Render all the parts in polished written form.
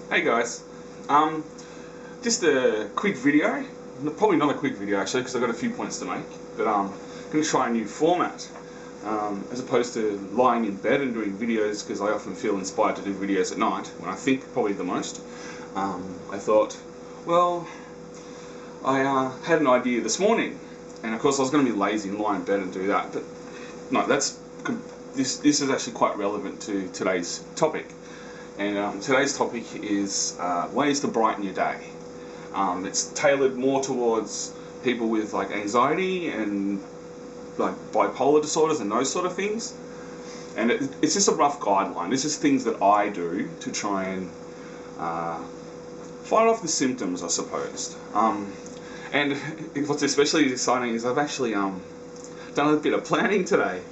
Hey guys, just a quick video, probably not a quick video actually because I've got a few points to make, but I'm going to try a new format as opposed to lying in bed and doing videos, because I often feel inspired to do videos at night when I think probably the most. I thought, well, I had an idea this morning, and of course I was going to be lazy and lie in bed and do that, but no, this is actually quite relevant to today's topic. And today's topic is ways to brighten your day. It's tailored more towards people with like anxiety and like bipolar disorders and those sort of things. And it's just a rough guideline. This is things that I do to try and fight off the symptoms, I suppose. And what's especially exciting is I've actually done a bit of planning today.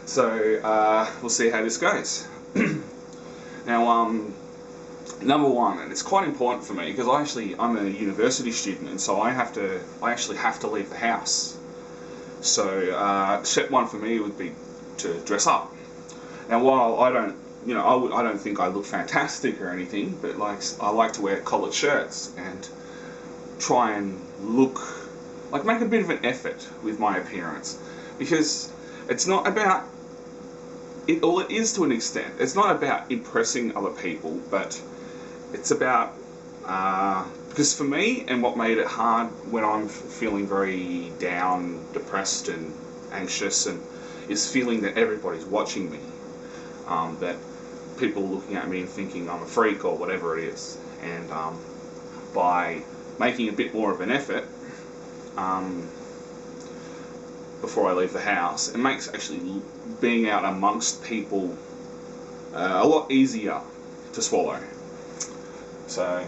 So we'll see how this goes. Now, number one, and it's quite important for me because I'm a university student, and so I actually have to leave the house. So step one for me would be to dress up. Now, while I don't, I don't think I look fantastic or anything, but I like to wear collared shirts and try and make a bit of an effort with my appearance, because it's not about all it is to an extent. It's not about impressing other people, but it's about because for me, and what made it hard when I'm feeling very down, depressed and anxious, and is feeling that everybody's watching me, that people are looking at me and thinking I'm a freak or whatever it is. And by making a bit more of an effort before I leave the house, it makes actually being out amongst people a lot easier to swallow. So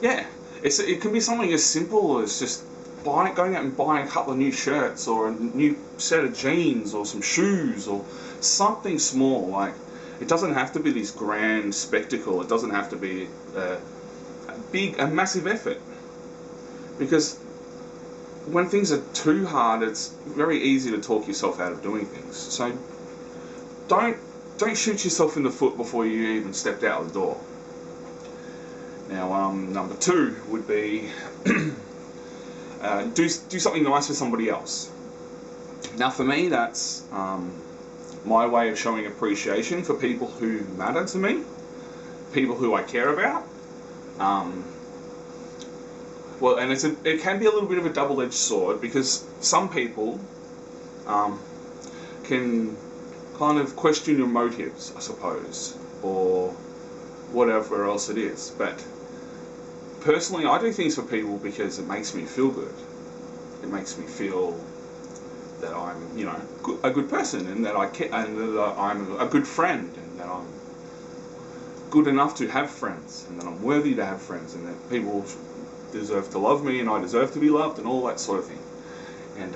yeah, it can be something as simple as just going out and buying a couple of new shirts or a new set of jeans or some shoes or something small. Like, it doesn't have to be this grand spectacle. It doesn't have to be a massive effort, because when things are too hard, it's very easy to talk yourself out of doing things. So don't shoot yourself in the foot before you even stepped out of the door. Now, number two would be do something nice for somebody else. Now, for me, that's my way of showing appreciation for people who matter to me, people who I care about. Well, and it can be a little bit of a double-edged sword, because some people can kind of question your motives, I suppose, or whatever else it is. But personally, I do things for people because it makes me feel good. It makes me feel that I'm, a good person, and that I care, and that I'm a good friend, and that I'm good enough to have friends, and that I'm worthy to have friends, and that people deserve to love me and I deserve to be loved, and all that sort of thing. And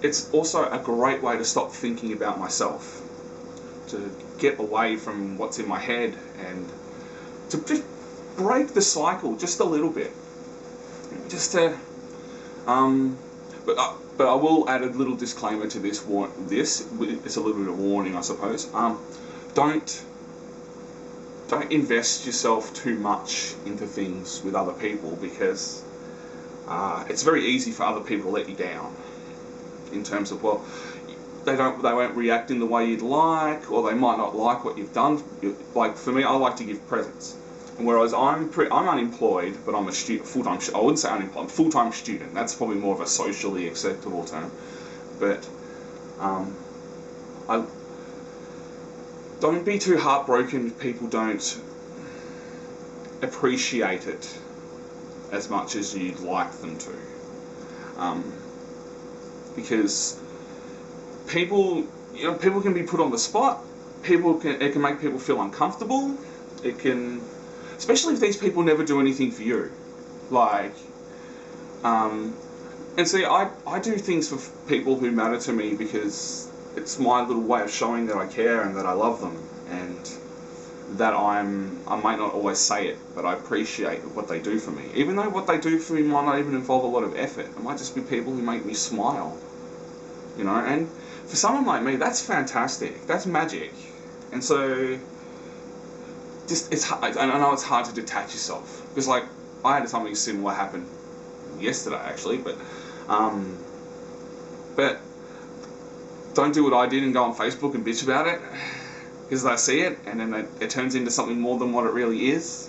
it's also a great way to stop thinking about myself, to get away from what's in my head, and to just break the cycle just a little bit, just to but I will add a little disclaimer to this. It's a little bit of a warning, I suppose. Don't invest yourself too much into things with other people, because it's very easy for other people to let you down, in terms of, well, they won't react in the way you'd like, or they might not like what you've done. Like, for me, I like to give presents, and whereas I'm unemployed, but I'm a full-time. I wouldn't say unemployed, I'm a full-time student. That's probably more of a socially acceptable term. But don't be too heartbroken if people don't appreciate it as much as you'd like them to, because people can be put on the spot. It can make people feel uncomfortable. It can, especially if these people never do anything for you. And see, I do things for people who matter to me because it's my little way of showing that I care and that I love them, and that I might not always say it, but I appreciate what they do for me. Even though what they do for me might not even involve a lot of effort. It might just be people who make me smile. And for someone like me, that's fantastic. That's magic. And so just it's hard, and I know it's hard to detach yourself, because like I had something similar happen yesterday actually, but don't do what I did and go on Facebook and bitch about it, because they see it and then it turns into something more than what it really is.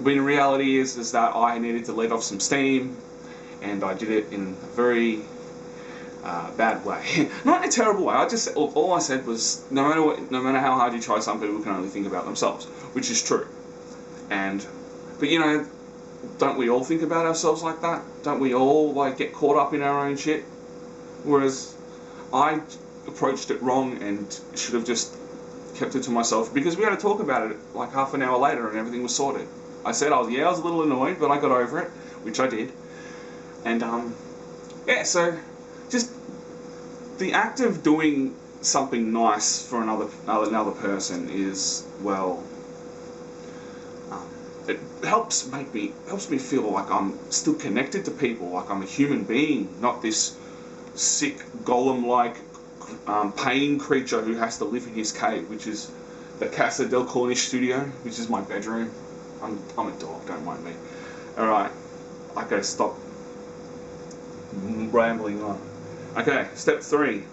When the reality is that I needed to let off some steam, and I did it in a very bad way. Not in a terrible way. All I said was, no matter how hard you try, some people can only think about themselves, which is true. But you know, don't we all think about ourselves like that? Don't we all like get caught up in our own shit? Whereas I approached it wrong and should have just kept it to myself, because we had to talk about it like half an hour later and everything was sorted. I said I was a little annoyed, but I got over it, which I did. And yeah, so just the act of doing something nice for another person is, well, it helps me feel like I'm still connected to people, like I'm a human being, not this sick golem-like pain creature who has to live in his cave, which is the Casa del Cornish studio, which is my bedroom. I'm a dog, don't mind me. Alright, I gotta stop rambling on. Okay, step 3,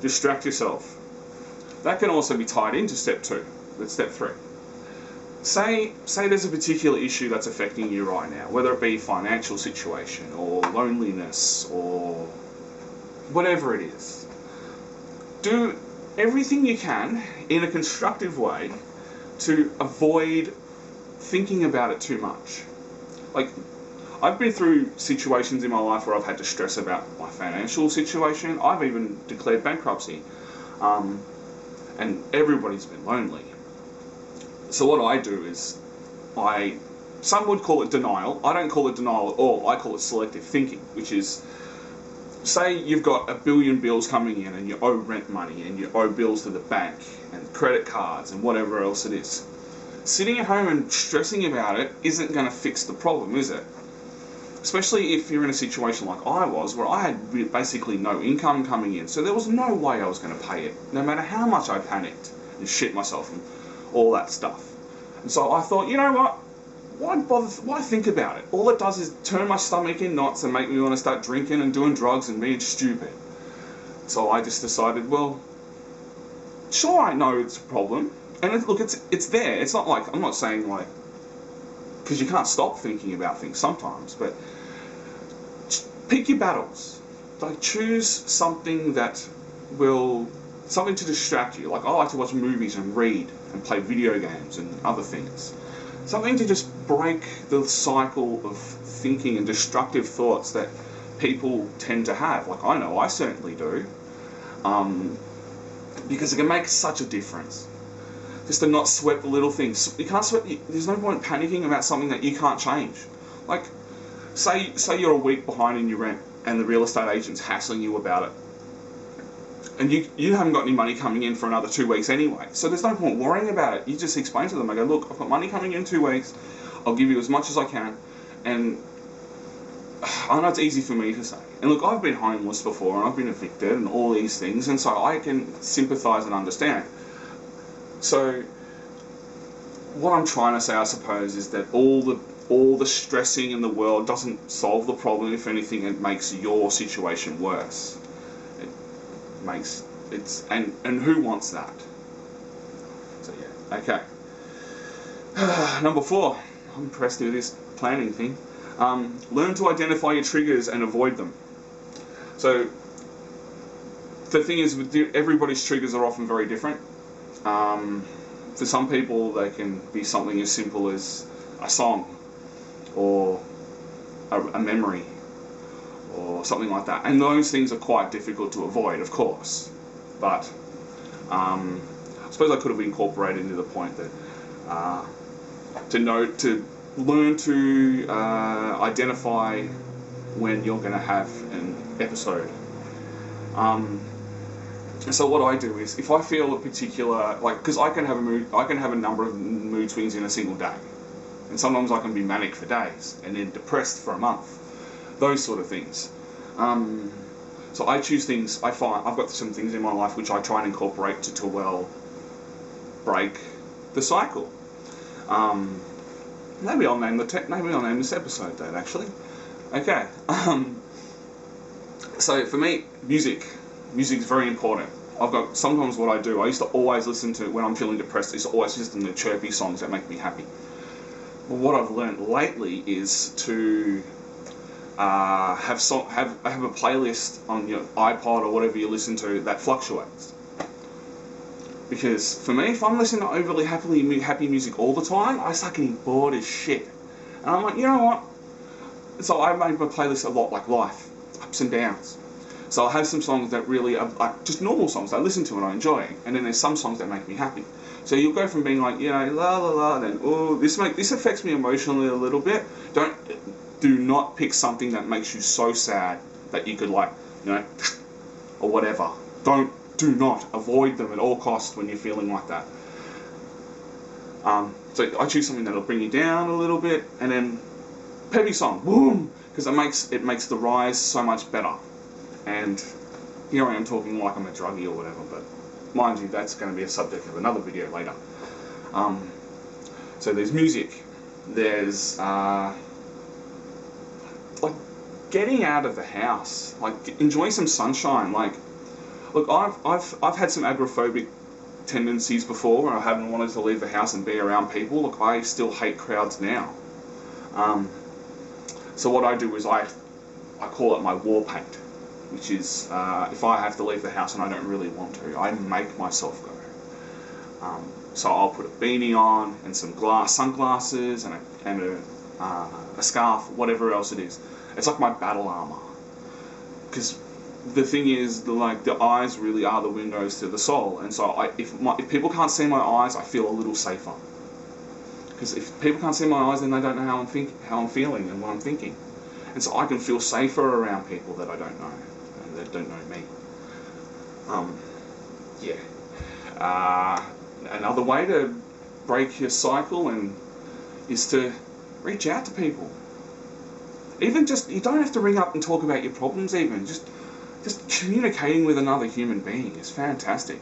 distract yourself. That can also be tied into step 2, but step 3. Say there's a particular issue that's affecting you right now, whether it be financial situation or loneliness or whatever it is. Do everything you can in a constructive way to avoid thinking about it too much. Like, I've been through situations in my life where I've had to stress about my financial situation. I've even declared bankruptcy, and everybody's been lonely. So what I do is, some would call it denial. I don't call it denial at all. I call it selective thinking, which is, say you've got a billion bills coming in and you owe rent money and you owe bills to the bank and credit cards and whatever else it is. Sitting at home and stressing about it isn't going to fix the problem, is it? Especially if you're in a situation like I was, where I had basically no income coming in, so there was no way I was going to pay it, no matter how much I panicked and shit myself and all that stuff. And so I thought, you know what? Why bother? Why think about it? All it does is turn my stomach in knots and make me want to start drinking and doing drugs and being stupid. So I just decided, well, sure, I know it's a problem, and look, it's there. It's not like, I'm not saying like, because you can't stop thinking about things sometimes, but pick your battles. Like, choose something something to distract you. Like, I like to watch movies and read and play video games and other things. Something to just break the cycle of thinking and destructive thoughts that people tend to have. Like, I know I certainly do. Because it can make such a difference. Just to not sweat the little things. You can't sweat. There's no point panicking about something that you can't change. Like, say you're a week behind in your rent and the real estate agent's hassling you about it, and you haven't got any money coming in for another 2 weeks anyway. So there's no point worrying about it. You just explain to them. I go, look, I've got money coming in 2 weeks. I'll give you as much as I can. And I know it's easy for me to say. And look, I've been homeless before and I've been evicted and all these things, and so I can sympathise and understand. So what I'm trying to say, I suppose, is that all the stressing in the world doesn't solve the problem. If anything, it makes your situation worse. And who wants that? So yeah, okay. Number 4, I'm impressed with this planning thing. Learn to identify your triggers and avoid them. So the thing is, everybody's triggers are often very different. For some people, they can be something as simple as a song or a memory or something like that, and those things are quite difficult to avoid, of course. But I suppose I could have incorporated into the point that to learn to identify when you're going to have an episode. So what I do is, if I feel a particular, because I can have a number of mood swings in a single day, and sometimes I can be manic for days and then depressed for a month. Those sort of things. So I choose things. I find I've got some things in my life which I try and incorporate to break the cycle. Maybe I'll name this episode that actually. Okay. So for me, music is very important. I've got sometimes what I do. I used to always listen to when I'm feeling depressed. It's always listen to chirpy songs that make me happy. But what I've learned lately is to have a playlist on your iPod or whatever you listen to that fluctuates. Because for me, if I'm listening to overly happy music all the time, I start getting bored as shit. And I'm like, you know what? So I made my playlist a lot like life, ups and downs. So I have some songs that really are like just normal songs I listen to and I enjoy, and then there's some songs that make me happy. So you'll go from being like, you know, la la la, then oh, this affects me emotionally a little bit. Do not pick something that makes you so sad that you could, like, you know, or whatever. Do not avoid them at all costs when you're feeling like that. So I choose something that'll bring you down a little bit, and then peppy song, boom, because it makes the rise so much better. And here I am talking like I'm a druggie or whatever, but mind you, that's going to be a subject of another video later. So there's music, there's like getting out of the house, like enjoying some sunshine. Like, look, I've had some agoraphobic tendencies before, where I haven't wanted to leave the house and be around people. Look, I still hate crowds now. So what I do is I call it my war paint, which is if I have to leave the house and I don't really want to, I make myself go. So I'll put a beanie on and some sunglasses and a scarf, whatever else it is. It's like my battle armor. Because the thing is, the eyes really are the windows to the soul, and so if people can't see my eyes, I feel a little safer. Because if people can't see my eyes, then they don't know how I'm feeling and what I'm thinking, and so I can feel safer around people that I don't know and that don't know me. Another way to break your cycle is to reach out to people. Even you don't have to ring up and talk about your problems. Even just communicating with another human being is fantastic.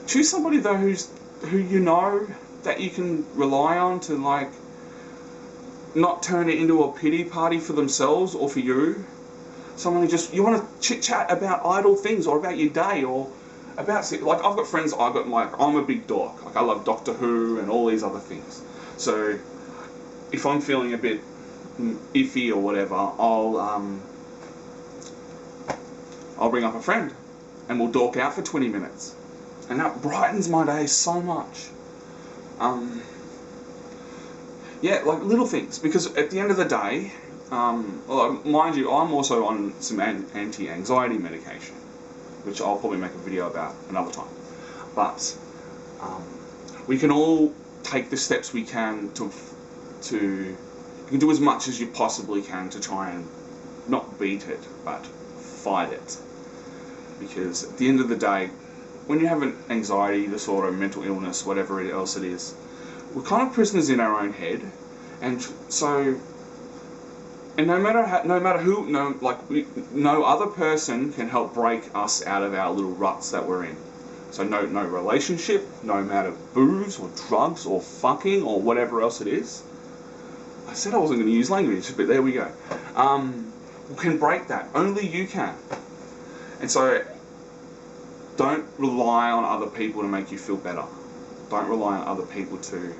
Choose somebody though who you know that you can rely on to, like, not turn it into a pity party for themselves or for you. Someone who you want to chit chat about idle things or about your day or about, like, I've got friends. I'm a big dork. Like, I love Doctor Who and all these other things. So if I'm feeling a bit iffy or whatever, I'll bring up a friend and we'll dork out for 20 minutes, and that brightens my day so much. Yeah, like little things, because at the end of the day, mind you, I'm also on some anti-anxiety medication, which I'll probably make a video about another time. But we can all take the steps we can you can do as much as you possibly can to try and not beat it, but fight it. Because at the end of the day, when you have an anxiety disorder, mental illness, whatever else it is, we're kind of prisoners in our own head, and no other person can help break us out of our little ruts that we're in. So no relationship, no matter booze or drugs or fucking or whatever else it is. I said I wasn't going to use language, but there we go. Can break that. Only you can. And so don't rely on other people to make you feel better. Don't rely on other people to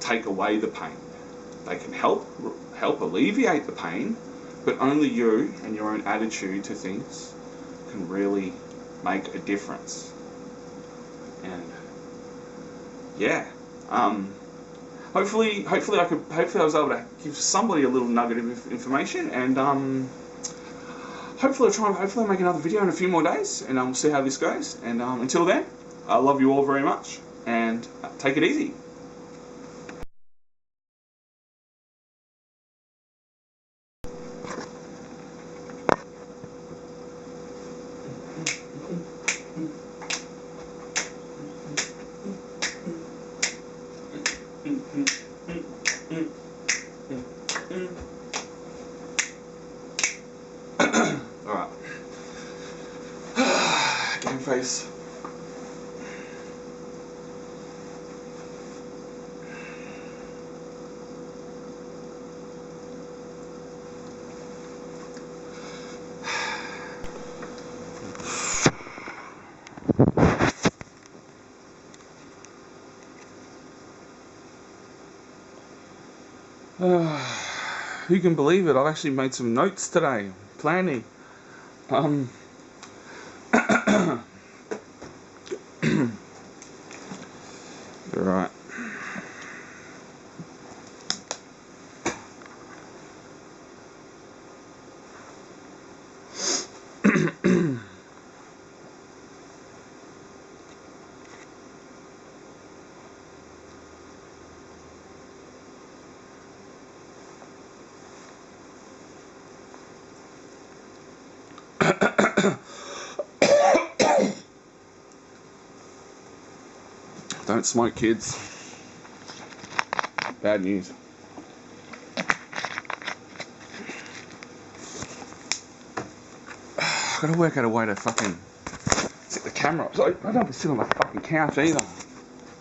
take away the pain. They can help alleviate the pain, but only you and your own attitude to things can really make a difference. And yeah, hopefully I was able to give somebody a little nugget of information, and hopefully I'll make another video in a few more days, and we'll see how this goes. And until then, I love you all very much, and take it easy. Alright. Game face. Who can believe it? I've actually made some notes today, planning. Right. Don't smoke, kids. Bad news. I've got to work out a way to fucking set the camera up. So I don't have to sit on the fucking couch either.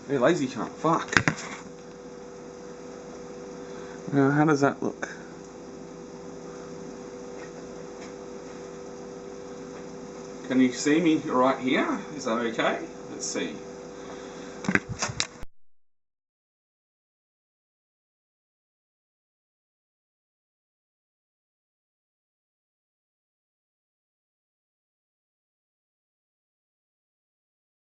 You're lazy cunt. Fuck. Now, how does that look? Can you see me right here? Is that okay? Let's see.